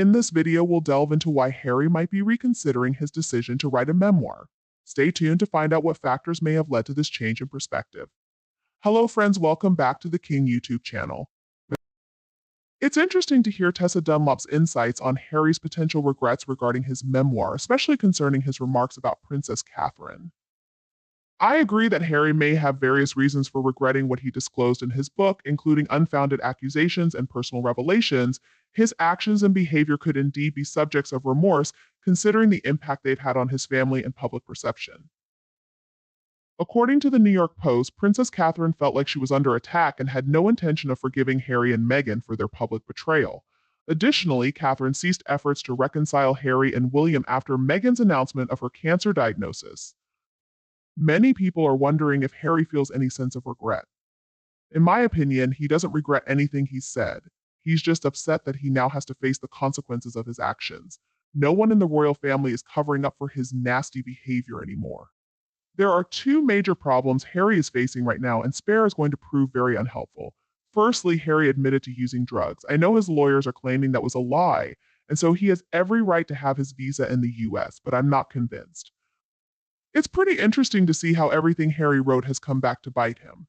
In this video, we'll delve into why Harry might be reconsidering his decision to write a memoir. Stay tuned to find out what factors may have led to this change in perspective. Hello friends, welcome back to the King YouTube channel. It's interesting to hear Tessa Dunlop's insights on Harry's potential regrets regarding his memoir, especially concerning his remarks about Princess Catherine. I agree that Harry may have various reasons for regretting what he disclosed in his book, including unfounded accusations and personal revelations. His actions and behavior could indeed be subjects of remorse, considering the impact they've had on his family and public perception. According to the New York Post, Princess Catherine felt like she was under attack and had no intention of forgiving Harry and Meghan for their public betrayal. Additionally, Catherine ceased efforts to reconcile Harry and William after Meghan's announcement of her cancer diagnosis. Many people are wondering if Harry feels any sense of regret. In my opinion, he doesn't regret anything he said. He's just upset that he now has to face the consequences of his actions. No one in the royal family is covering up for his nasty behavior anymore. There are two major problems Harry is facing right now, and spare is going to prove very unhelpful. Firstly, Harry admitted to using drugs. I know his lawyers are claiming that was a lie, and so he has every right to have his visa in the US, but I'm not convinced. It's pretty interesting to see how everything Harry wrote has come back to bite him.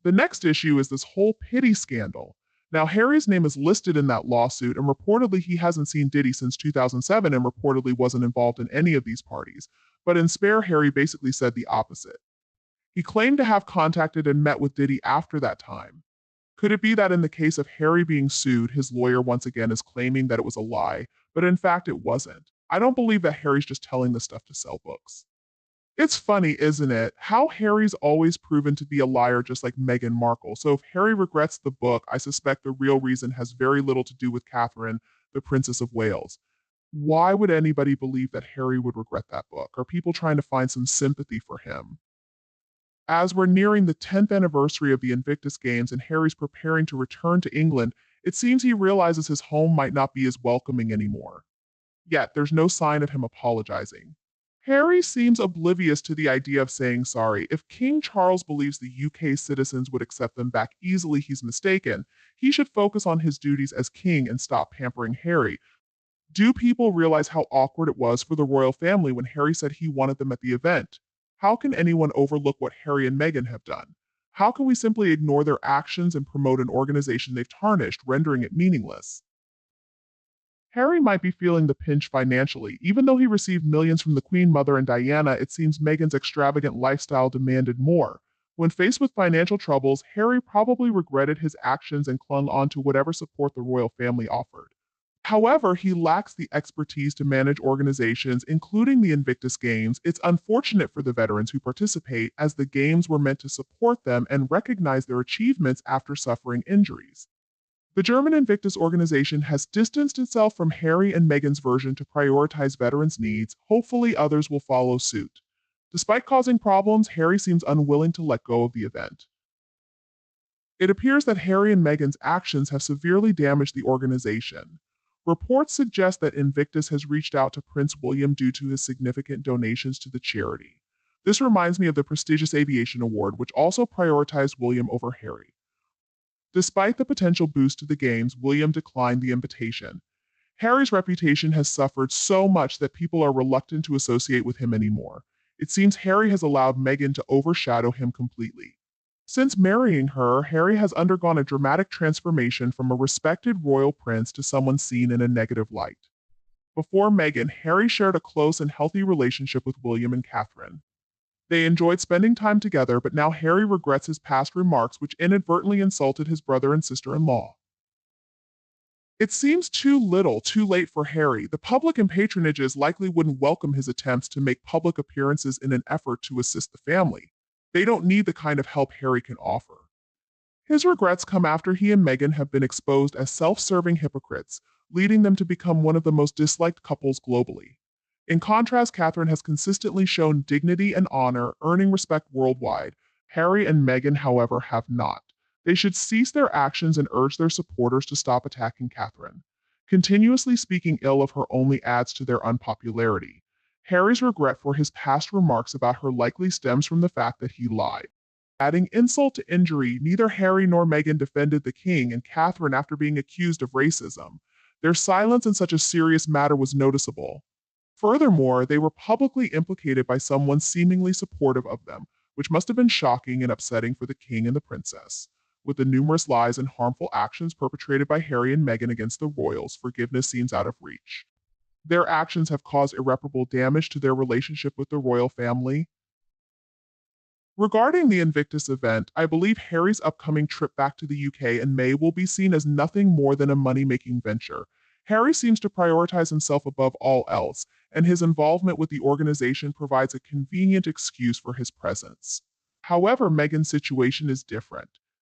The next issue is this whole pity scandal. Now, Harry's name is listed in that lawsuit, and reportedly he hasn't seen Diddy since 2007 and reportedly wasn't involved in any of these parties. But in Spare, Harry basically said the opposite. He claimed to have contacted and met with Diddy after that time. Could it be that in the case of Harry being sued, his lawyer once again is claiming that it was a lie, but in fact it wasn't? I don't believe that Harry's just telling this stuff to sell books. It's funny, isn't it, how Harry's always proven to be a liar just like Meghan Markle. So if Harry regrets the book, I suspect the real reason has very little to do with Catherine, the Princess of Wales. Why would anybody believe that Harry would regret that book? Are people trying to find some sympathy for him? As we're nearing the 10th anniversary of the Invictus Games and Harry's preparing to return to England, it seems he realizes his home might not be as welcoming anymore. Yet, there's no sign of him apologizing. Harry seems oblivious to the idea of saying sorry. If King Charles believes the UK's citizens would accept them back easily, he's mistaken. He should focus on his duties as king and stop pampering Harry. Do people realize how awkward it was for the royal family when Harry said he wanted them at the event? How can anyone overlook what Harry and Meghan have done? How can we simply ignore their actions and promote an organization they've tarnished, rendering it meaningless? Harry might be feeling the pinch financially. Even though he received millions from the Queen Mother and Diana, it seems Meghan's extravagant lifestyle demanded more. When faced with financial troubles, Harry probably regretted his actions and clung on to whatever support the royal family offered. However, he lacks the expertise to manage organizations, including the Invictus Games. It's unfortunate for the veterans who participate, as the Games were meant to support them and recognize their achievements after suffering injuries. The German Invictus organization has distanced itself from Harry and Meghan's version to prioritize veterans' needs. Hopefully, others will follow suit. Despite causing problems, Harry seems unwilling to let go of the event. It appears that Harry and Meghan's actions have severely damaged the organization. Reports suggest that Invictus has reached out to Prince William due to his significant donations to the charity. This reminds me of the prestigious Aviation Award, which also prioritized William over Harry. Despite the potential boost to the Games, William declined the invitation. Harry's reputation has suffered so much that people are reluctant to associate with him anymore. It seems Harry has allowed Meghan to overshadow him completely. Since marrying her, Harry has undergone a dramatic transformation from a respected royal prince to someone seen in a negative light. Before Meghan, Harry shared a close and healthy relationship with William and Catherine. They enjoyed spending time together, but now Harry regrets his past remarks, which inadvertently insulted his brother and sister-in-law. It seems too little, too late for Harry. The public and patronages likely wouldn't welcome his attempts to make public appearances in an effort to assist the family. They don't need the kind of help Harry can offer. His regrets come after he and Meghan have been exposed as self-serving hypocrites, leading them to become one of the most disliked couples globally. In contrast, Catherine has consistently shown dignity and honor, earning respect worldwide. Harry and Meghan, however, have not. They should cease their actions and urge their supporters to stop attacking Catherine. Continuously speaking ill of her only adds to their unpopularity. Harry's regret for his past remarks about her likely stems from the fact that he lied. Adding insult to injury, neither Harry nor Meghan defended the king and Catherine after being accused of racism. Their silence in such a serious matter was noticeable. Furthermore, they were publicly implicated by someone seemingly supportive of them, which must have been shocking and upsetting for the king and the princess. With the numerous lies and harmful actions perpetrated by Harry and Meghan against the royals, forgiveness seems out of reach. Their actions have caused irreparable damage to their relationship with the royal family. Regarding the Invictus event, I believe Harry's upcoming trip back to the UK in May will be seen as nothing more than a money-making venture. Harry seems to prioritize himself above all else, and his involvement with the organization provides a convenient excuse for his presence. However, Meghan's situation is different.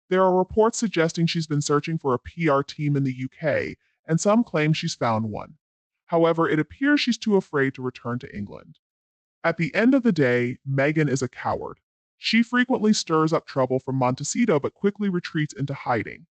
There are reports suggesting she's been searching for a PR team in the UK, and some claim she's found one. However, it appears she's too afraid to return to England. At the end of the day, Meghan is a coward. She frequently stirs up trouble from Montecito but quickly retreats into hiding.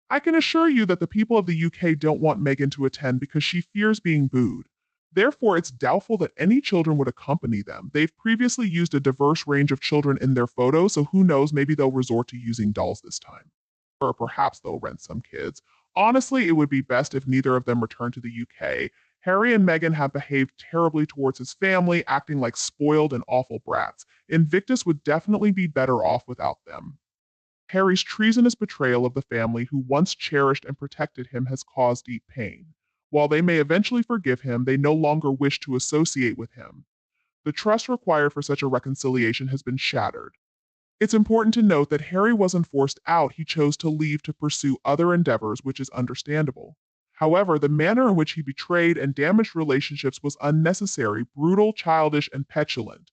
I can assure you that the people of the UK don't want Meghan to attend because she fears being booed. Therefore, it's doubtful that any children would accompany them. They've previously used a diverse range of children in their photos, so who knows, maybe they'll resort to using dolls this time. Or perhaps they'll rent some kids. Honestly, it would be best if neither of them return to the UK. Harry and Meghan have behaved terribly towards his family, acting like spoiled and awful brats. Invictus would definitely be better off without them. Harry's treasonous betrayal of the family who once cherished and protected him has caused deep pain. While they may eventually forgive him, they no longer wish to associate with him. The trust required for such a reconciliation has been shattered. It's important to note that Harry wasn't forced out, he chose to leave to pursue other endeavors, which is understandable. However, the manner in which he betrayed and damaged relationships was unnecessary, brutal, childish, and petulant.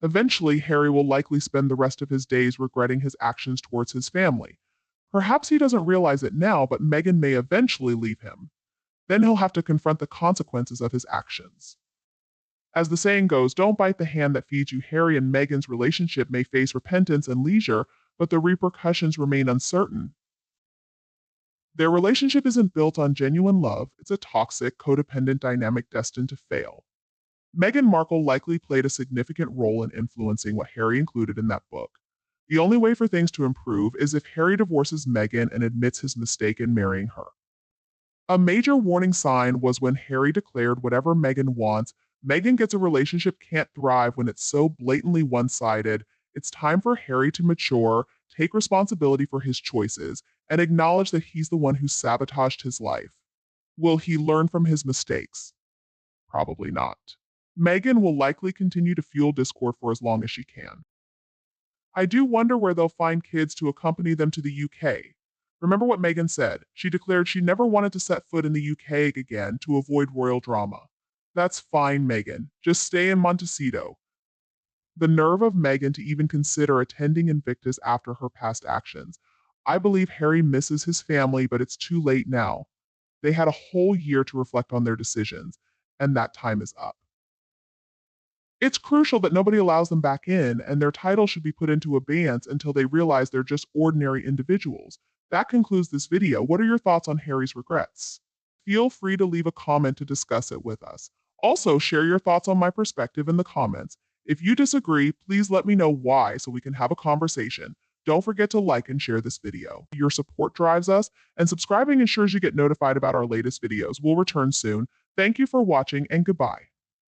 Eventually, Harry will likely spend the rest of his days regretting his actions towards his family. Perhaps he doesn't realize it now, but Meghan may eventually leave him. Then he'll have to confront the consequences of his actions. As the saying goes, don't bite the hand that feeds you. Harry and Meghan's relationship may face repentance and leisure, but the repercussions remain uncertain. Their relationship isn't built on genuine love, it's a toxic, codependent dynamic destined to fail. Meghan Markle likely played a significant role in influencing what Harry included in that book. The only way for things to improve is if Harry divorces Meghan and admits his mistake in marrying her. A major warning sign was when Harry declared whatever Meghan wants, Meghan gets a relationship can't thrive when it's so blatantly one-sided. It's time for Harry to mature, take responsibility for his choices, and acknowledge that he's the one who sabotaged his life. Will he learn from his mistakes? Probably not. Meghan will likely continue to fuel discord for as long as she can. I do wonder where they'll find kids to accompany them to the UK. Remember what Meghan said. She declared she never wanted to set foot in the UK again to avoid royal drama. That's fine, Meghan. Just stay in Montecito. The nerve of Meghan to even consider attending Invictus after her past actions. I believe Harry misses his family, but it's too late now. They had a whole year to reflect on their decisions, and that time is up. It's crucial that nobody allows them back in, and their title should be put into abeyance until they realize they're just ordinary individuals. That concludes this video. What are your thoughts on Harry's regrets? Feel free to leave a comment to discuss it with us. Also, share your thoughts on my perspective in the comments. If you disagree, please let me know why so we can have a conversation. Don't forget to like and share this video. Your support drives us, and subscribing ensures you get notified about our latest videos. We'll return soon. Thank you for watching, and goodbye.